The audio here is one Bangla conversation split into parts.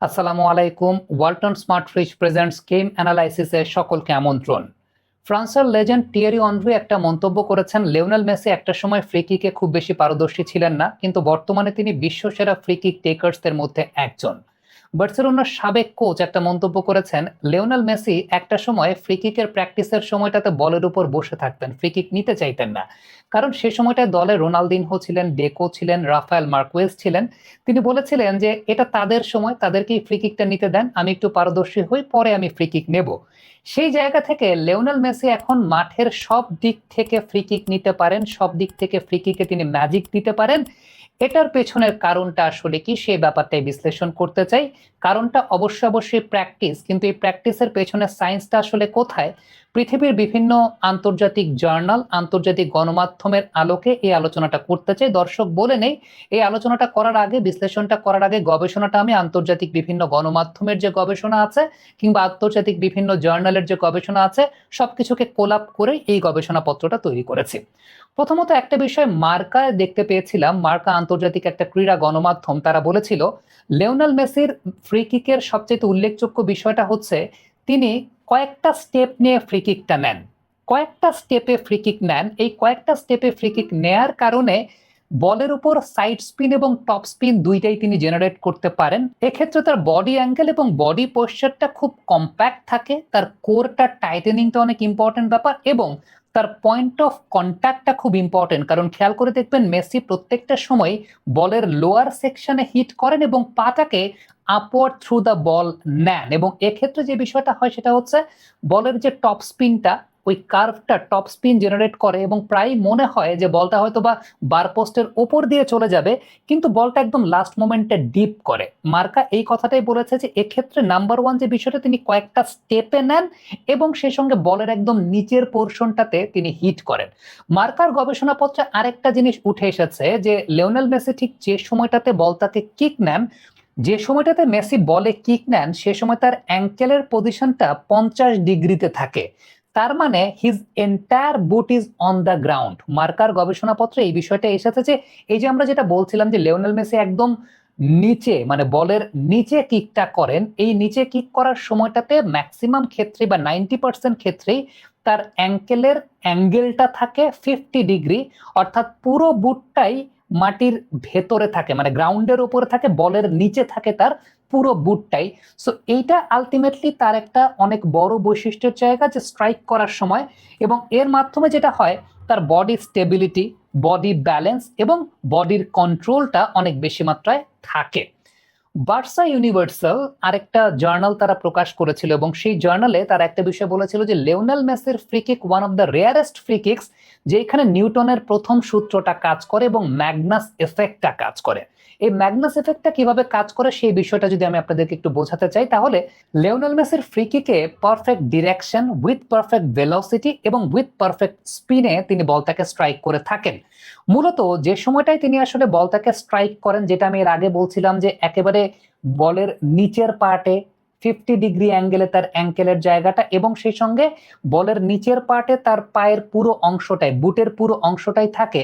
আসসালামু আলাইকুম। Walton smart fridge presents game অ্যানালাইসিসে সকলকে আমন্ত্রণ। ফ্রান্সের লেজেন্ড টিয়েরি অনরি একটা মন্তব্য করেছেন, লিওনেল মেসি একটা সময় ফ্রি কিকে খুব বেশি পারদর্শী ছিলেন না, কিন্তু বর্তমানে তিনি বিশ্বসেরা ফ্রি কিক টেকার্সদের মধ্যে একজন। বার্সেলোনার সাবেক কোচ একটা মন্তব্য করেছেন, লিওনেল মেসি একটা সময় ফ্রি কিকের প্র্যাকটিসের সময়টাতে বলের উপর বসে থাকতেন, ফ্রি কিক নিতে চাইতেন না, কারণ সে সময়টায় দলে রোনালদিনহো ছিলেন, ডেকো ছিলেন, রাফায়েল মার্কুয়েজ ছিলেন। তিনি বলেছিলেন যে এটা তাদের সময়, তাদেরকেই ফ্রি কিকটা নিতে দেন, আমি একটু পারদর্শী হই, পরে আমি ফ্রি কিক নেব। সেই জায়গা থেকে লিওনেল মেসি এখন মাঠের সব দিক থেকে ফ্রি কিক নিতে পারেন, সব দিক থেকে ফ্রি কিকে তিনি ম্যাজিক দিতে পারেন। এটার পেছনের কারণটা আসলে কি, সেই ব্যাপারটাই বিশ্লেষণ করতে চাই। কারণটা অবশ্যই প্র্যাকটিস, কিন্তু এই প্র্যাকটিসের পেছনে সায়েন্সটা আসলে কোথায়? পৃথিবীর বিভিন্ন আন্তর্জাতিক জার্নাল, আন্তর্জাতিক গণমাধ্যমের আলোকে এই আলোচনাটা করতে চাই। দর্শক বলে নেই, এই আলোচনাটা করার আগে, বিশ্লেষণটা করার আগে গবেষণাটা আমি আন্তর্জাতিক বিভিন্ন গণমাধ্যমের যে গবেষণা আছে কিংবা আন্তর্জাতিক বিভিন্ন জার্নালের যে গবেষণা আছে সবকিছুকে কোলাপ করে এই গবেষণাপত্রটা তৈরি করেছি। প্রথমত একটা বিষয় মার্কায় দেখতে পেয়েছিলাম, মার্কা আন্তর্জাতিক একটা ক্রীড়া গণমাধ্যম, তারা বলেছিল লিওনেল মেসির ফ্রি কিকের সবচেয়ে উল্লেখযোগ্য বিষয়টা হচ্ছে তিনি কয়েকটা স্টেপ নিয়ে ফ্রি কিকটা নেন, কয়েকটা স্টেপে ফ্রি কিক নেন। এই কয়েকটা স্টেপে ফ্রি কিক নেয়ার কারণে বলের উপর সাইড স্পিন এবং টপ স্পিন দুইটাই তিনি জেনারেট করতে পারেন। এক্ষেত্রে তার বডি অ্যাঙ্গেল এবং বডি পোশ্চারটা খুব কম্প্যাক্ট থাকে, তার কোরটা টাইটেনিংটা অনেক ইম্পর্টেন্ট ব্যাপার, এবং তার পয়েন্ট অফ কন্ট্যাক্টটা খুব ইম্পর্টেন্ট। কারণ খেয়াল করে দেখবেন মেসি প্রত্যেকটা সময় বলের লোয়ার সেকশনে হিট করেন এবং পাটাকে আপওয়ার্ড থ্রু দ্য বল নেন, এবং এক্ষেত্রে যে বিষয়টা হয় সেটা হচ্ছে বলের যে টপ স্পিনটা, ওই কার্ভটা টপ স্পিন জেনারেট করে এবং প্রায় মনে হয় যে বলটা হয়তো বা বার পোস্টের ওপর দিয়ে চলে যাবে, কিন্তু বলটা একদম লাস্ট মোমেন্টে ডিপ করে। মার্কা এই কথাটাই বলেছে যে এক্ষেত্রে নাম্বার ওয়ান যে বিষয়টা, তিনি কয়েকটা স্টেপে নেন এবং সেই সঙ্গে বলের একদম নিচের পোর্শনটাতে তিনি হিট করেন। মার্কার গবেষণাপত্রে আরেকটা জিনিস উঠে এসেছে যে লিওনেল মেসি ঠিক যে সময়টাতে বলটাকে কিক নেন, যে সময়টাতে মেসি বলে কিক নেন সে সময় তার অ্যাঙ্কেলের পজিশনটা 50 ডিগ্রিতে থাকে। তার মানে his entire boot is on the ground. মার্কার গবেষণাপত্রে এই বিষয়টা এসেছে যে এই যে আমরা যেটা বলছিলাম যে লিওনেল মেসি একদম নিচে, মানে বলের নিচে কিকটা করেন, এই নিচে কিক করার সময়টাতে ম্যাক্সিমাম ক্ষেত্রে বা 90% ক্ষেত্রেই তার অ্যাঙ্কেলের অ্যাঙ্গেলটা থাকে 50 ডিগ্রি, অর্থাৎ পুরো বুটটাই মাটির ভেতরে থাকে, মানে গ্রাউন্ডের উপরে থাকে, বলের নিচে থাকে তার পুরো বুটটাই। সো এইটা আলটিমেটলি তার একটা অনেক বড় বৈশিষ্ট্যের জায়গা যে স্ট্রাইক করার সময়, এবং এর মাধ্যমে যেটা হয় তার বডি স্টেবিলিটি, বডি ব্যালেন্স এবং বডির কন্ট্রোলটা অনেক বেশি মাত্রায় থাকে। বার্সা ইউনিভার্সাল আরেকটা জার্নাল তারা প্রকাশ করেছিল এবং সেই জার্নালে তারা একটা বিষয় বলেছিল যে লিওনেল মেসির free kick one of the rarest free kicks, যেখানে নিউটনের প্রথম সূত্রটা কাজ করে এবং ম্যাগনাস এফেক্টটা কাজ করে। এই ম্যাগনাস এফেক্টটা কিভাবে কাজ করে সেই বিষয়টা যদি আমি আপনাদেরকে একটু বোঝাতে চাই, তাহলে লিওনেল মেসির ফ্রি কিকে perfect direction with perfect velocity এবং উইথ পারফেক্ট স্পিনে তিনি বলটাকে স্ট্রাইক করে থাকেন। মূলত যে সময়টাই তিনি আসলে বলটাকে স্ট্রাইক করেন, যেটা আমি এর আগে বলছিলাম যে একেবারে বলের নিচের পার্টে 50 ডিগ্রি অ্যাঙ্গেলে তার অ্যাঙ্কেলের জায়গাটা, এবং সেই সঙ্গে বলের নিচের পার্টে তার পায়ের পুরো অংশটাই, বুটের পুরো অংশটাই থাকে।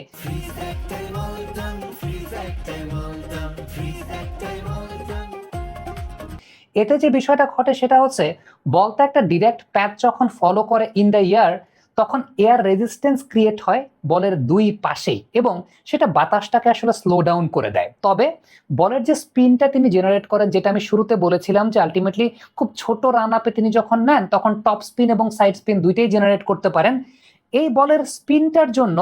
এতে যে বিষয়টা ঘটে সেটা হচ্ছে বলটা একটা ডিরেক্ট প্যাচ যখন ফলো করে ইন দ্য এয়ার, তখন এয়ার রেজিস্ট্যান্স ক্রিয়েট হয় বলের দুই পাশেই, এবং সেটা বাতাসটাকে আসলে স্লো ডাউন করে দেয়। তবে বলের যে স্পিনটা তিনি জেনারেট করেন, যেটা আমি শুরুতে বলেছিলাম যে আলটিমেটলি খুব ছোট রান আপে তিনি যখন নেন তখন টপ স্পিন এবং সাইড স্পিন দুইটাই জেনারেট করতে পারেন। এই বলের স্পিনটার জন্য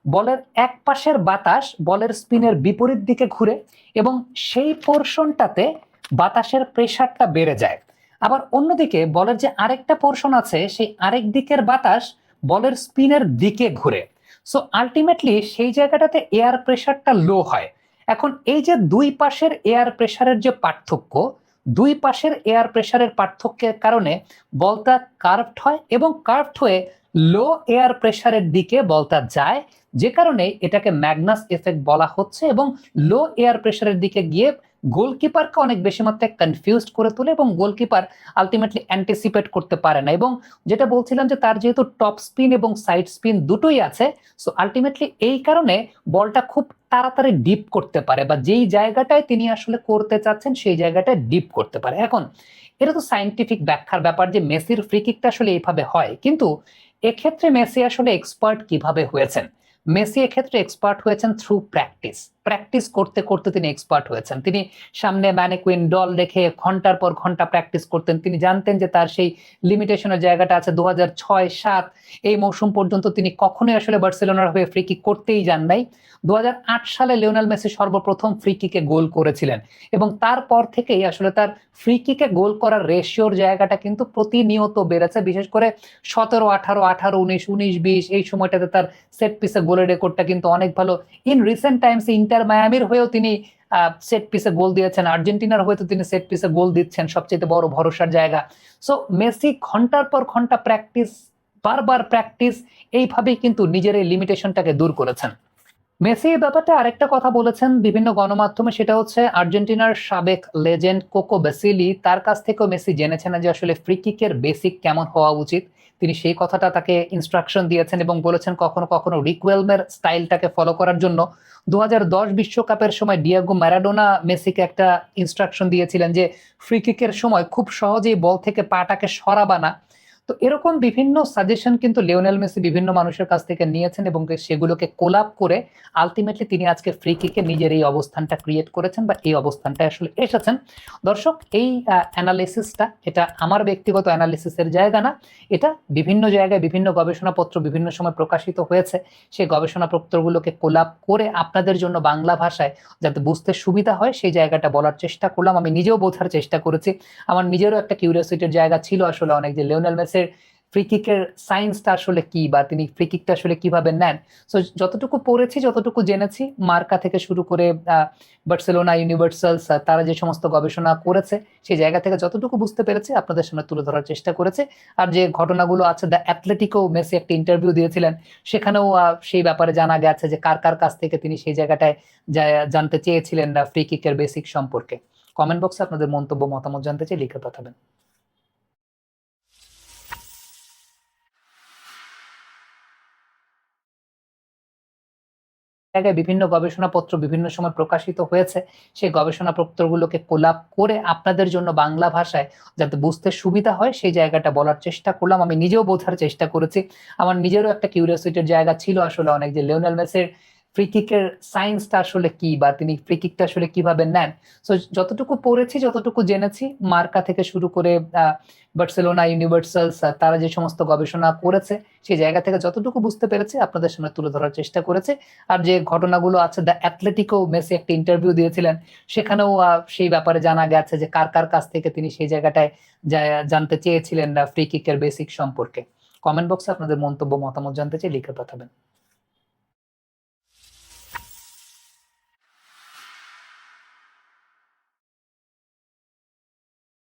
বলের এক পাশের বাতাস বলের স্পিনের বিপরীত দিকে ঘুরে এবং সেই পোর্শনটাতে বাতাসের প্রেসারটা বেড়ে যায়। আবার অন্যদিকে বলের যে আরেকটা পোর্শন আছে সেই আরেক দিকের বাতাস বলের স্পিনের দিকে ঘুরে। সো আলটিমেটলি সেই জায়গাটাতে এয়ার প্রেসারটা লো হয়। এখন এই যে দুই পাশের এয়ার প্রেসারের যে পার্থক্য, দুই পাশের এয়ার প্রেসারের পার্থক্যের কারণে বলটা কার্ভড হয় এবং কার্ভড হয়ে লো এয়ার প্রেসারের দিকে বলটা যায়, যে কারণে এটাকে ম্যাগনাস এফেক্ট বলা হচ্ছে, এবং লো এয়ার প্রেসারের দিকে গিয়ে গোলকিপারকে অনেক বেশি মাত্রায় কনফিউজড করে তোলে এবং গোলকিপার আলটিমেটলি অ্যান্টিসিপেট করতে পারে না। এবং যেটা বলছিলাম যে তার যেহেতু টপ স্পিন এবং সাইড স্পিন দুটোই আছে, সো আলটিমেটলি এই কারণে বলটা খুব তাড়াতাড়ি ডিপ করতে পারে, বা যেই জায়গাটায় তিনি আসলে করতে চাচ্ছেন সেই জায়গাটায় ডিপ করতে পারে। এখন এটা তো সায়েন্টিফিক ব্যাখ্যার ব্যাপার যে মেসির ফ্রি কিকটা আসলে এইভাবে হয়, কিন্তু এক্ষেত্রে মেসি আসলে এক্সপার্ট কিভাবে হয়েছেন? মেসি এক্ষেত্রে এক্সপার্ট হয়েছেন থ্রু প্র্যাকটিস। প্র্যাকটিস করতে করতে তিনি এক্সপার্ট হয়েছেন। তিনি সামনে ম্যানেকুইন ডল রেখে ঘন্টার পর ঘন্টা প্র্যাকটিস করতেন। তিনি জানতেন যে তার সেই লিমিটেশনের জায়গাটা আছে। 2006-07 এই মৌসুম পর্যন্ত তিনি কখনোই আসলে বার্সেলোনার হয়ে ফ্রি কিক করতেই যান নাই। 2008 সালে লিওনেল মেসি সর্বপ্রথম ফ্রি কিকে গোল করেছিলেন এবং তারপর থেকেই আসলে তার ফ্রি কিকে গোল করার রেশিওর জায়গাটা কিন্তু প্রতিনিয়ত বেড়েছে। বিশেষ করে 17, 18, 18, 19, 19, 20 এই সময়টাতে তার সেট পিসে গোলের রেকর্ডটা কিন্তু অনেক ভালো। ইন রিসেন্ট টাইমস ইন্টার মায়ামির হয়েও তিনি সেট পিসে গোল দিয়েছেন, আর্জেন্টিনার হয়তো তিনি সেট পিসে গোল দিচ্ছেন, সবচেয়ে বড় ভরসার জায়গা। সো মেসি ঘন্টার পর ঘন্টা প্র্যাকটিস, বারবার প্র্যাকটিস, এইভাবেই কিন্তু নিজের এই লিমিটেশনটাকে দূর করেছেন। মেসি এই ব্যাপারটা আরেকটা কথা বলেছেন বিভিন্ন গণমাধ্যমে, সেটা হচ্ছে আর্জেন্টিনার সাবেক লেজেন্ড কোকো বেসিলি, তার কাছ থেকেও মেসি জেনেছেন যে আসলে ফ্রি কিকের বেসিক কেমন হওয়া উচিত। তিনি সেই কথাটা তাকে ইনস্ট্রাকশন দিয়েছেন এবং বলেছেন কখনো কখনো রিকওয়েলমের স্টাইলটাকে ফলো করার জন্য। 2010 বিশ্বকাপের সময় ডিয়েগো ম্যারাডোনা মেসিকে একটা ইনস্ট্রাকশন দিয়েছিলেন যে ফ্রি কিকের সময় খুব সহজেই বল থেকে পাটাকে সরাবা না। তো এরকম বিভিন্ন সাজেশন কিন্তু লিওনেল মেসি বিভিন্ন মানুষের কাছ থেকে নিয়েছেন এবং সেগুলোকে কোলাপ করে আলটিমেটলি তিনি আজকে ফ্রি কিকে নিজের এই অবস্থানটা ক্রিয়েট করেছেন বা এই অবস্থানটা আসলে এসেছেন। দর্শক, এই অ্যানালিসিসটা এটা আমার ব্যক্তিগত অ্যানালিসিসের জায়গা না, এটা বিভিন্ন জায়গায় বিভিন্ন গবেষণাপত্র বিভিন্ন সময় প্রকাশিত হয়েছে। সেই গবেষণাপত্রগুলোকে কোলাপ করে আপনাদের জন্য বাংলা ভাষায় যাতে বুঝতে সুবিধা হয় সেই জায়গাটা বলার চেষ্টা করলাম। আমি নিজেও বোঝার চেষ্টা করেছি। আমার নিজেরও একটা কিউরিওসিটির জায়গা ছিল আসলে অনেক, যে লিওনেল মেসির ফ্রি কিকের সায়েন্সটা আসলে কি, বা তিনি ফ্রি কিকটা আসলে কিভাবে নেন। সো যতটুকু পড়েছি, যতটুকু জেনেছি, মার্কা থেকে শুরু করে বার্সেলোনা, ইউনিভার্সালস, তারা যে সমস্ত গবেষণা করেছে সেই জায়গা থেকে যতটুকু বুঝতে পেরেছি আপনাদের সামনে তুলে ধরার চেষ্টা করেছে। আর যে ঘটনাগুলো আছে, দ্য অ্যাথলেটিকো মেসি একটা ইন্টারভিউ দিয়েছিলেন, সেখানেও সেই ব্যাপারে জানা গেছে যে কার কার কাছ থেকে তিনি সেই জায়গাটায় জানতে চেয়েছিলেন ফ্রি কিকের বেসিক সম্পর্কে। কমেন্ট বক্সে আপনাদের মন্তব্য মতামত জানতে চাই, লিখে পাঠাবেন। জায়গায় বিভিন্ন গবেষণাপত্র বিভিন্ন সময় প্রকাশিত হয়েছে। সেই গবেষণাপত্রগুলোকে কোলাপ করে আপনাদের জন্য বাংলা ভাষায় যাতে বুঝতে সুবিধা হয় সেই জায়গাটা বলার চেষ্টা করলাম। আমি নিজেও বোঝার চেষ্টা করেছি। আমার নিজেরও একটা কিউরিওসিটির জায়গা ছিল আসলে অনেক, যে লিওনেল মেসির ফ্রি কিকের সায়েন্সটা আসলে কি, বা তিনি ফ্রি কিকটা আসলে কিভাবে নেন। সো যতটুকু পড়েছি, যতটুকু জেনেছি, মার্কা থেকে শুরু করে বার্সেলোনা, ইউনিভার্সালস, তারা যে সমস্ত গবেষণা করেছে সেই জায়গা থেকে যতটুকু বুঝতে পেরেছি আপনাদের সামনে তুলে ধরার চেষ্টা করেছে। আর যে ঘটনাগুলো আছে, দ্য অ্যাথলেটিকো মেসি একটা ইন্টারভিউ দিয়েছিলেন, সেখানেও সেই ব্যাপারে জানা গেছে যে কার কার কাছ থেকে তিনি সেই জায়গাটায় জানতে চেয়েছিলেন ফ্রি কিকের বেসিক সম্পর্কে। কমেন্ট বক্সে আপনাদের মন্তব্য মতামত জানতে চাই, লিখে পাঠাবেন।